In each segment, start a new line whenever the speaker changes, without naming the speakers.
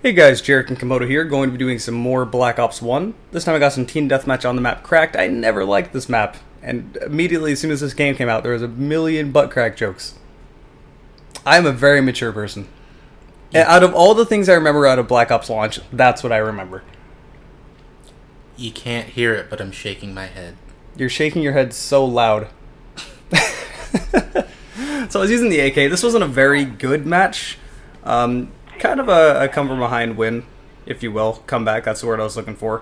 Hey guys, Jarek and Komodo here, going to be doing some more Black Ops 1. This time I got some team deathmatch on the map Cracked. I never liked this map, and immediately as soon as this game came out, there was a million butt crack jokes. I'm a very mature person. And out of all the things I remember out of Black Ops launch, that's what I remember.
You can't hear it, but I'm shaking my head.
You're shaking your head so loud. So I was using the AK. This wasn't a very good match. Kind of a come from behind win, if you will. Comeback, that's the word I was looking for.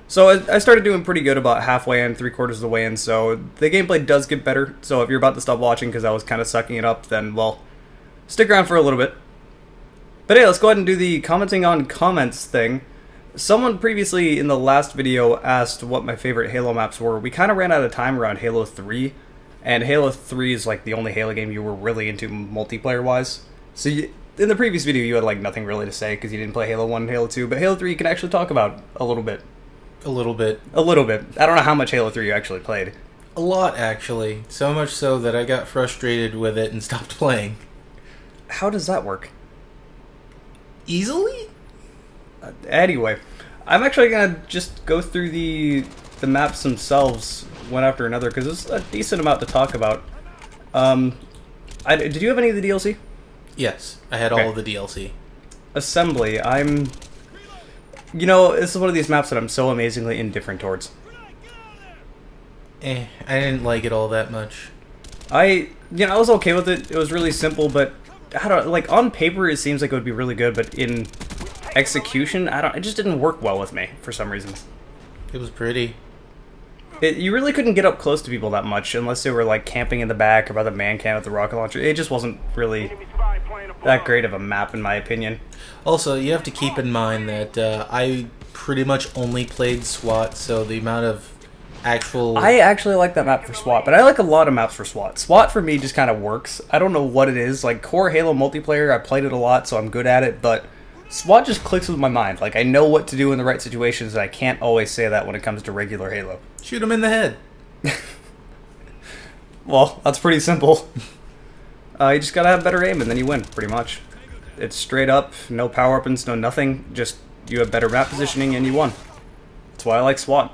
So I started doing pretty good about halfway in, 3/4 of the way in, so the gameplay does get better. So if you're about to stop watching because I was kind of sucking it up, then, well, stick around for a little bit. But hey, let's go ahead and do the commenting on comments thing. Someone previously in the last video asked what my favorite Halo maps were. We kind of ran out of time around Halo 3, and Halo 3 is like the only Halo game you were really into multiplayer-wise. So in the previous video, you had like nothing really to say because you didn't play Halo 1 and Halo 2, but Halo 3 you can actually talk about a little bit.
A little bit.
A little bit. I don't know how much Halo 3 you actually played.
A lot, actually. So much so that I got frustrated with it and stopped playing.
How does that work?
Easily?
Anyway, I'm actually going to just go through the maps themselves one after another because there's a decent amount to talk about. Did you have any of the DLC?
Yes, I had all of the DLC.
Assembly, you know, this is one of these maps that I'm so amazingly indifferent towards.
I didn't like it all that much.
I was okay with it. It was really simple, but I don't like on paper it seems like it would be really good, but in execution, it just didn't work well with me for some reason.
It was pretty.
You really couldn't get up close to people that much unless they were like camping in the back or by the man can with the rocket launcher. It just wasn't really that great of a map in my opinion.
Also, you have to keep in mind that I pretty much only played SWAT, so the amount of actual...
I actually like that map for SWAT, but I like a lot of maps for SWAT. SWAT for me just kind of works. I don't know what it is. Like core Halo multiplayer, I played it a lot, so I'm good at it, but SWAT just clicks with my mind. Like I know what to do in the right situations, and I can't always say that when it comes to regular Halo.
Shoot him in the head.
Well, that's pretty simple. You just gotta have better aim and then you win, pretty much. It's straight up, no power weapons, no nothing, just you have better map positioning and you won. That's why I like SWAT.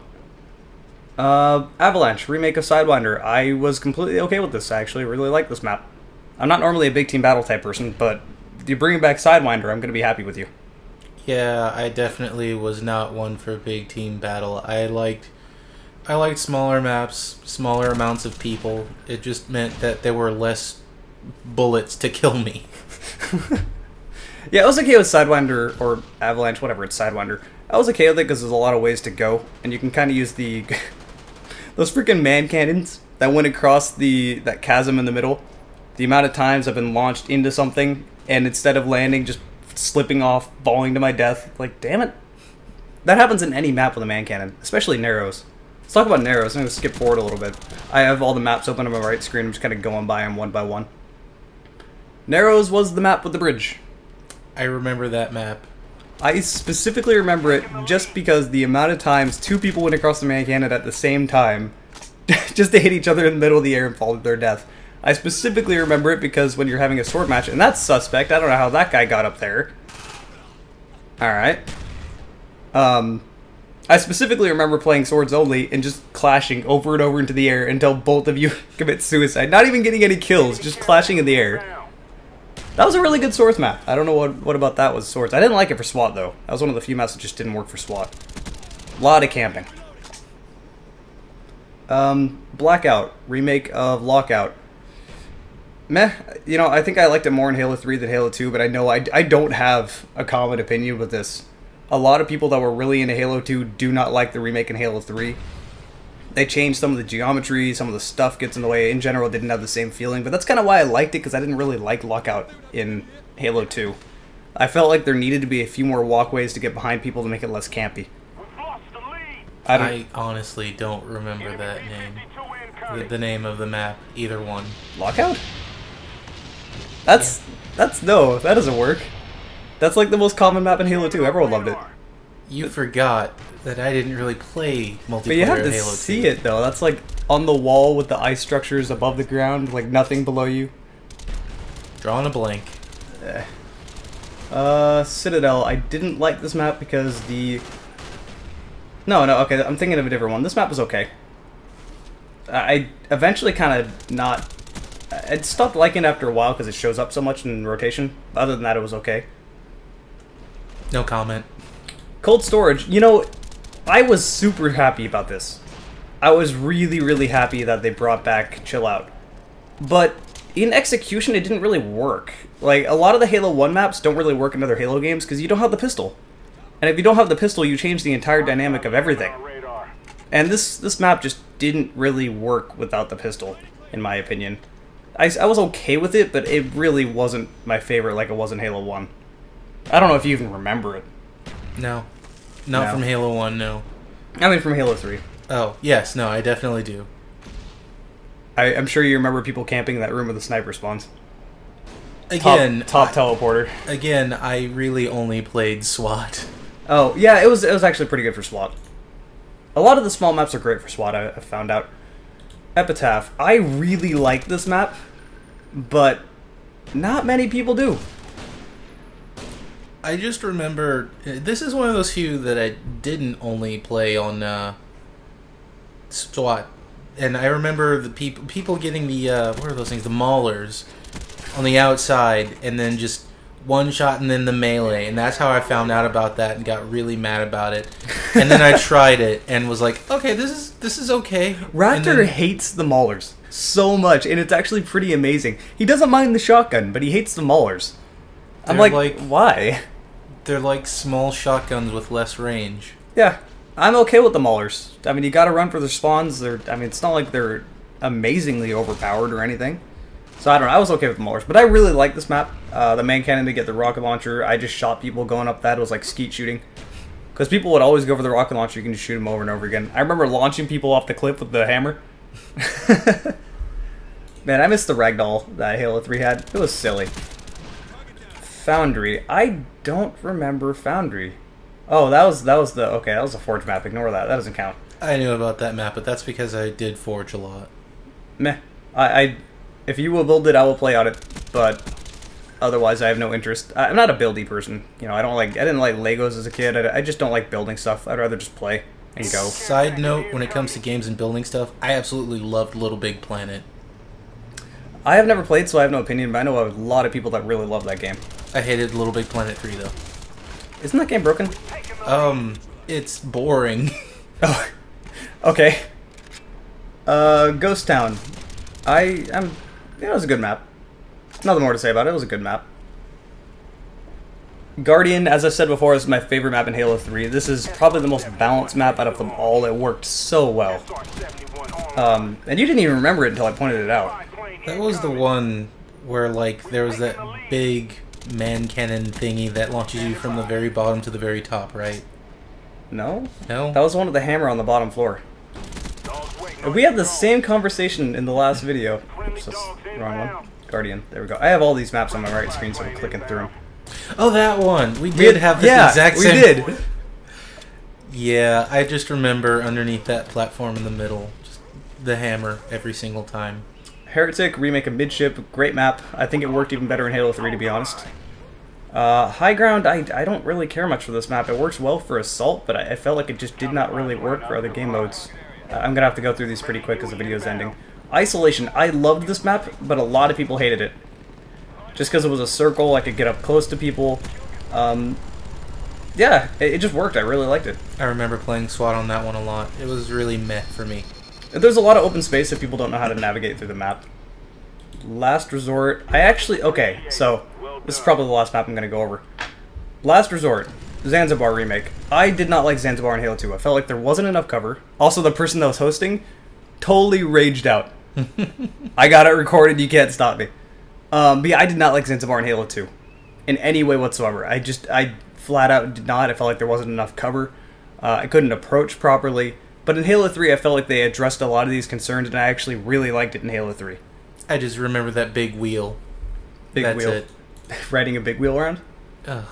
Avalanche, remake of Sidewinder. I was completely okay with this, I actually really like this map. I'm not normally a big team battle type person, but if you bring back Sidewinder, I'm gonna be happy with you.
Yeah, I definitely was not one for big team battle. I liked smaller maps, smaller amounts of people. It just meant that there were less bullets to kill me.
Yeah, I was okay with Sidewinder, or Avalanche, whatever, it's Sidewinder. I was okay with it because there's a lot of ways to go, and you can kind of use the those freaking man cannons that went across that chasm in the middle. The amount of times I've been launched into something, and instead of landing, just slipping off, falling to my death. Like, damn it. That happens in any map with a man cannon, especially Narrows. Let's talk about Narrows. I'm going to skip forward a little bit. I have all the maps open on my right screen. I'm just kind of going by them one by one. Narrows was the map with the bridge.
I remember that map.
I specifically remember it just because the amount of times two people went across the man cannon at the same time just to hit each other in the middle of the air and fall to their death. I specifically remember it because when you're having a sword match, and that's suspect, I don't know how that guy got up there. Alright. I specifically remember playing swords only and just clashing over and over into the air until both of you commit suicide. Not even getting any kills, just clashing in the air. That was a really good swords map. I don't know what about that was swords. I didn't like it for SWAT though. That was one of the few maps that just didn't work for SWAT. A lot of camping. Blackout, remake of Lockout. Meh, you know, I think I liked it more in Halo 3 than Halo 2, but I know I don't have a common opinion with this. A lot of people that were really into Halo 2 do not like the remake in Halo 3. They changed some of the geometry, some of the stuff gets in the way. In general, didn't have the same feeling, but that's kind of why I liked it, because I didn't really like Lockout in Halo 2. I felt like there needed to be a few more walkways to get behind people to make it less campy.
I honestly don't remember that name. The name of the map, either one.
Lockout? No, that doesn't work. That's like the most common map in Halo 2. Everyone loved it.
You forgot that I didn't really play multiplayer
But you have to
Halo 2.
see it though. That's like on the wall with the ice structures above the ground, like nothing below you.
Drawing a blank.
Citadel. I didn't like this map because the... No, okay, I'm thinking of a different one. This map was okay. I eventually kind of not... I stopped liking it after a while because it shows up so much in rotation. Other than that, it was okay.
No comment.
Cold storage. You know, I was super happy about this. I was really, really happy that they brought back Chill Out. But in execution, it didn't really work. Like, a lot of the Halo 1 maps don't really work in other Halo games because you don't have the pistol. And if you don't have the pistol, you change the entire dynamic of everything. And this map just didn't really work without the pistol, in my opinion. I was okay with it, but it really wasn't my favorite like it was in Halo 1. I don't know if you even remember it.
No. Not from Halo 1, no.
I mean from Halo 3.
Oh, yes, no, I definitely do.
I'm sure you remember people camping in that room with the sniper spawns.
Again,
top teleporter.
Again, I really only played SWAT.
Oh, yeah, it was actually pretty good for SWAT. A lot of the small maps are great for SWAT, I found out. Epitaph. I really like this map, but not many people do.
I just remember, this is one of those few that I didn't only play on SWAT. And I remember the people getting the, what are those things, the maulers on the outside, and then just one shot and then the melee. And that's how I found out about that and got really mad about it. And then I tried it and was like, okay, this is okay.
Raptor hates the maulers so much, and it's actually pretty amazing. He doesn't mind the shotgun, but he hates the maulers. I'm like, why?
They're like small shotguns with less range.
Yeah, I'm okay with the maulers. I mean, you gotta run for their spawns. I mean, it's not like they're amazingly overpowered or anything. So I don't know, I was okay with the maulers. But I really like this map. The main cannon to get the rocket launcher. I just shot people going up that. It was like skeet shooting. Because people would always go for the rocket launcher. You can just shoot them over and over again. I remember launching people off the cliff with the hammer. Man, I missed the ragdoll that Halo 3 had. It was silly. Foundry. I don't remember Foundry. Oh, that was the Forge map. Ignore that. That doesn't count.
I knew about that map, but that's because I did Forge a lot.
Meh. If you will build it, I will play on it. But otherwise, I have no interest. I'm not a buildy person. You know, I didn't like Legos as a kid. I just don't like building stuff. I'd rather just play and go.
Side note: when it comes to games and building stuff, I absolutely loved Little Big Planet.
I have never played, so I have no opinion. But I know a lot of people that really love that game.
I hated Little Big Planet 3 though.
Isn't that game broken?
It's boring.
Oh, okay. Ghost Town. It was a good map. Nothing more to say about it. It was a good map. Guardian, as I've said before, is my favorite map in Halo 3. This is probably the most balanced map out of them all. It worked so well. And you didn't even remember it until I pointed it out.
That was the one where, like, there was that big man cannon thingy that launches you from the very bottom to the very top, right?
No?
No?
That was one with the hammer on the bottom floor. We had the same conversation in the last video. Oops, that's the wrong one. Guardian. There we go. I have all these maps on my right screen, so I'm clicking through them.
Oh, that one! We did have this exact same...
we did!
Yeah, I just remember underneath that platform in the middle. Just the hammer every single time.
Heretic, remake of Midship, great map. I think it worked even better in Halo 3, to be honest. High Ground, I don't really care much for this map. It works well for Assault, but I felt like it just did not really work for other game modes. I'm gonna have to go through these pretty quick because the video's ending. Isolation, I loved this map, but a lot of people hated it. Just because it was a circle, I could get up close to people. Yeah, it just worked. I really liked it.
I remember playing SWAT on that one a lot. It was really meh for me.
There's a lot of open space if people don't know how to navigate through the map. Last Resort, okay, so this is probably the last map I'm going to go over. Last Resort, Zanzibar remake. I did not like Zanzibar in Halo 2. I felt like there wasn't enough cover. Also, the person that was hosting totally raged out. I got it recorded, you can't stop me. But yeah, I did not like Zanzibar in Halo 2 in any way whatsoever. I flat out did not. I felt like there wasn't enough cover. I couldn't approach properly. But in Halo 3, I felt like they addressed a lot of these concerns, and I actually really liked it in Halo 3.
I just remember that big wheel.
Big
That's
wheel.
it.
Riding a big wheel around?
Ugh.